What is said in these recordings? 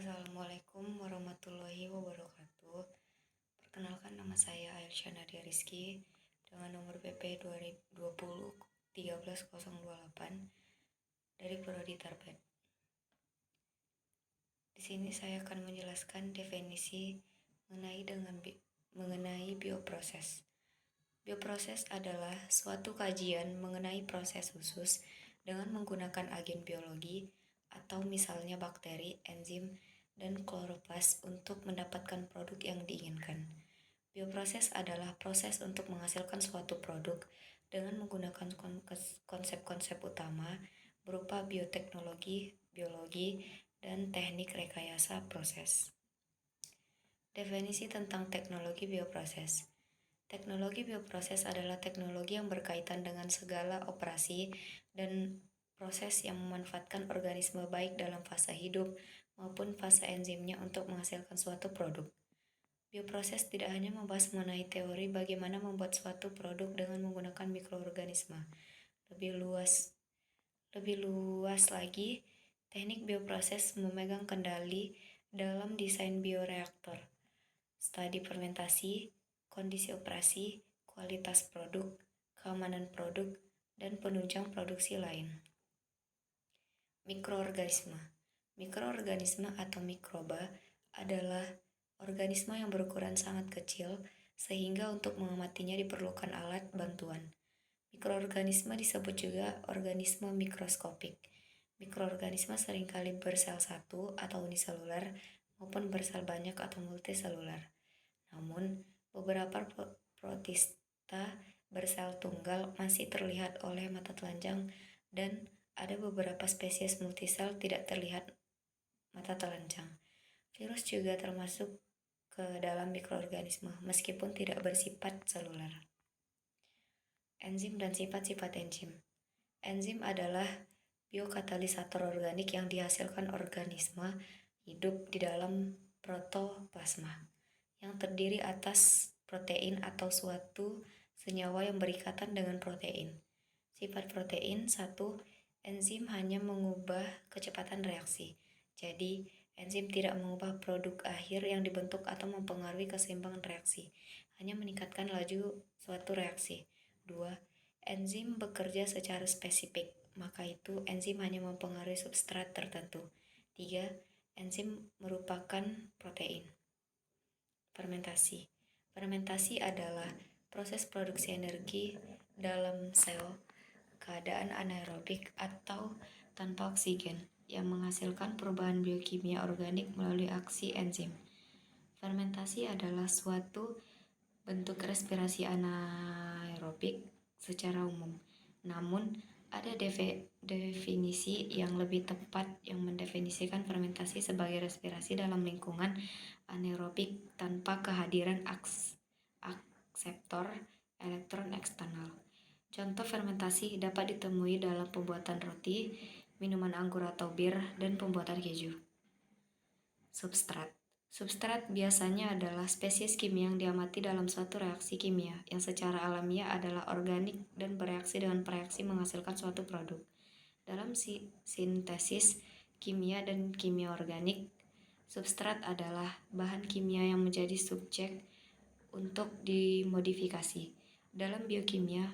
Assalamualaikum warahmatullahi wabarakatuh. Perkenalkan, nama saya Aisyah Nadia Rizky dengan nomor PP 2020 13028 dari Prodi Tarbet. Di sini saya akan menjelaskan definisi mengenai bioproses. Bioproses adalah suatu kajian mengenai proses khusus dengan menggunakan agen biologi atau misalnya bakteri, enzim, dan kloroplas untuk mendapatkan produk yang diinginkan. Bioproses adalah proses untuk menghasilkan suatu produk dengan menggunakan konsep-konsep utama berupa bioteknologi, biologi, dan teknik rekayasa proses. Definisi tentang teknologi bioproses. Teknologi bioproses adalah teknologi yang berkaitan dengan segala operasi dan proses yang memanfaatkan organisme baik dalam fase hidup maupun fase enzimnya untuk menghasilkan suatu produk. Bioproses tidak hanya membahas mengenai teori bagaimana membuat suatu produk dengan menggunakan mikroorganisme. Lebih luas lagi, teknik bioproses memegang kendali dalam desain bioreaktor, studi fermentasi, kondisi operasi, kualitas produk, keamanan produk, dan penunjang produksi lain. Mikroorganisme atau mikroba adalah organisme yang berukuran sangat kecil sehingga untuk mengamatinya diperlukan alat bantuan. Mikroorganisme disebut juga organisme mikroskopik. Mikroorganisme seringkali bersel satu atau uniseluler maupun bersel banyak atau multiseluler. Namun, beberapa protista bersel tunggal masih terlihat oleh mata telanjang dan ada beberapa spesies multisel tidak terlihat mata telanjang. Virus juga termasuk ke dalam mikroorganisme meskipun tidak bersifat seluler. Enzim dan sifat-sifat enzim. Enzim adalah biokatalisator organik yang dihasilkan organisme hidup di dalam protoplasma yang terdiri atas protein atau suatu senyawa yang berikatan dengan protein. Sifat protein 1. Enzim hanya mengubah kecepatan reaksi. Jadi, enzim tidak mengubah produk akhir yang dibentuk atau mempengaruhi keseimbangan reaksi, hanya meningkatkan laju suatu reaksi. 2. Enzim bekerja secara spesifik, maka itu enzim hanya mempengaruhi substrat tertentu. 3. Enzim merupakan protein. Fermentasi. Fermentasi adalah proses produksi energi dalam sel, keadaan anaerobik atau tanpa oksigen, yang menghasilkan perubahan biokimia organik melalui aksi enzim. Fermentasi adalah suatu bentuk respirasi anaerobik secara umum. Namun, ada definisi yang lebih tepat yang mendefinisikan fermentasi sebagai respirasi dalam lingkungan anaerobik tanpa kehadiran akseptor elektron eksternal. Contoh fermentasi dapat ditemui dalam pembuatan roti, minuman anggur atau bir, dan pembuatan keju. Substrat. Substrat biasanya adalah spesies kimia yang diamati dalam suatu reaksi kimia yang secara alamiah adalah organik dan bereaksi dengan reaksi menghasilkan suatu produk. Dalam sintesis kimia dan kimia organik, substrat adalah bahan kimia yang menjadi subjek untuk dimodifikasi. Dalam biokimia,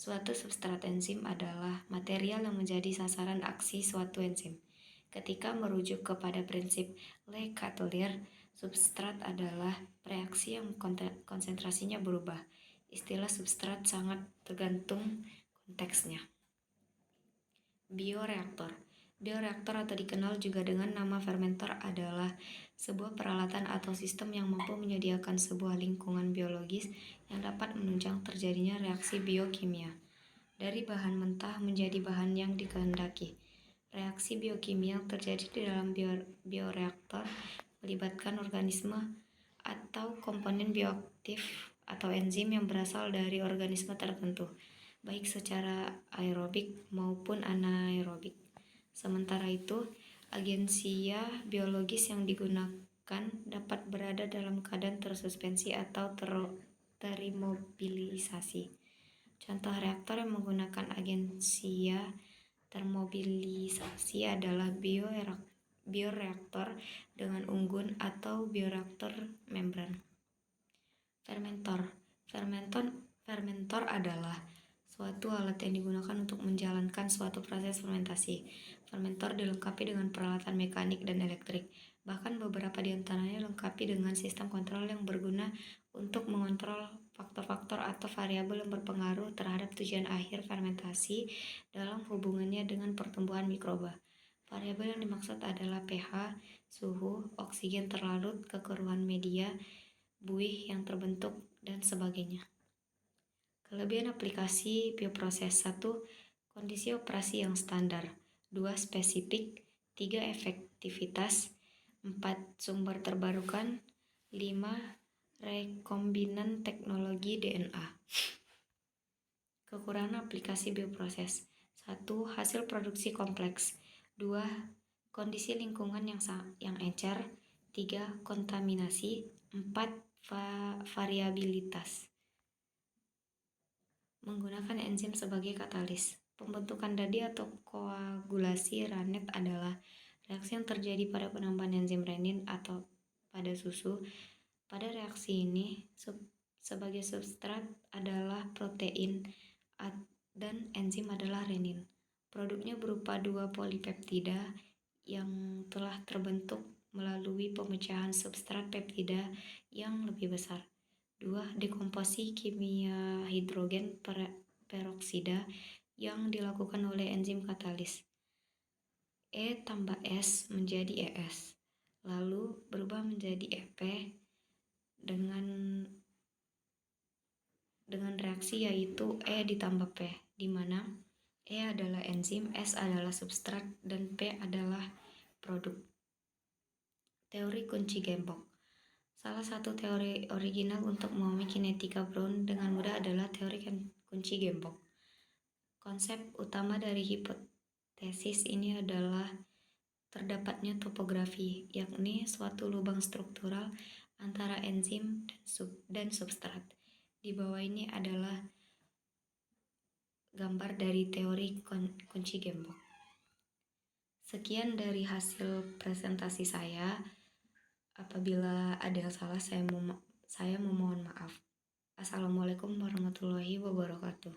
suatu substrat enzim adalah material yang menjadi sasaran aksi suatu enzim. Ketika merujuk kepada prinsip Le Chatelier, substrat adalah reaksi yang konsentrasinya berubah. Istilah substrat sangat tergantung konteksnya. Bioreaktor. Bioreaktor atau dikenal juga dengan nama fermenter adalah sebuah peralatan atau sistem yang mampu menyediakan sebuah lingkungan biologis yang dapat menunjang terjadinya reaksi biokimia dari bahan mentah menjadi bahan yang dikehendaki. Reaksi biokimia yang terjadi di dalam bioreaktor melibatkan organisme atau komponen bioaktif atau enzim yang berasal dari organisme tertentu, baik secara aerobik maupun anaerobik. Sementara itu, agensia biologis yang digunakan dapat berada dalam keadaan tersuspensi atau terimobilisasi. Contoh reaktor yang menggunakan agensia termobilisasi adalah bioreaktor dengan unggun atau bioreaktor membran. Fermentor adalah suatu alat yang digunakan untuk menjalankan suatu proses fermentasi. Fermentor dilengkapi dengan peralatan mekanik dan elektrik. Bahkan beberapa di antaranya dilengkapi dengan sistem kontrol yang berguna untuk mengontrol faktor-faktor atau variabel yang berpengaruh terhadap tujuan akhir fermentasi dalam hubungannya dengan pertumbuhan mikroba. Variabel yang dimaksud adalah pH, suhu, oksigen terlarut, kekeruhan media, buih yang terbentuk, dan sebagainya. Kelebihan aplikasi bioproses: 1. Kondisi operasi yang standar. 2. Spesifik. 3. Efektivitas. 4. Sumber terbarukan. 5. Rekombinan teknologi DNA. Kekurangan aplikasi bioproses: 1. Hasil produksi kompleks. 2. Kondisi lingkungan yang encer. 3. Kontaminasi. 4. Variabilitas. Menggunakan enzim sebagai katalis. Pembentukan dadi atau koagulasi ranet adalah reaksi yang terjadi pada penambahan enzim renin atau pada susu. Pada reaksi ini, sebagai substrat adalah protein dan enzim adalah renin. Produknya berupa 2 polipeptida yang telah terbentuk melalui pemecahan substrat peptida yang lebih besar. 2. Dekomposisi kimia hidrogen peroksida yang dilakukan oleh enzim katalis. E tambah S menjadi ES, lalu berubah menjadi EP dengan reaksi yaitu E ditambah P, di mana E adalah enzim, S adalah substrat, dan P adalah produk. Teori kunci gembok. Salah satu teori original untuk memahami kinetika Brown dengan mudah adalah teori kunci gembok. Konsep utama dari hipotesis ini adalah terdapatnya topografi, yakni suatu lubang struktural antara enzim dan substrat. Di bawah ini adalah gambar dari teori kunci gembok. Sekian dari hasil presentasi saya. Apabila ada yang salah, saya memohon maaf. Assalamualaikum warahmatullahi wabarakatuh.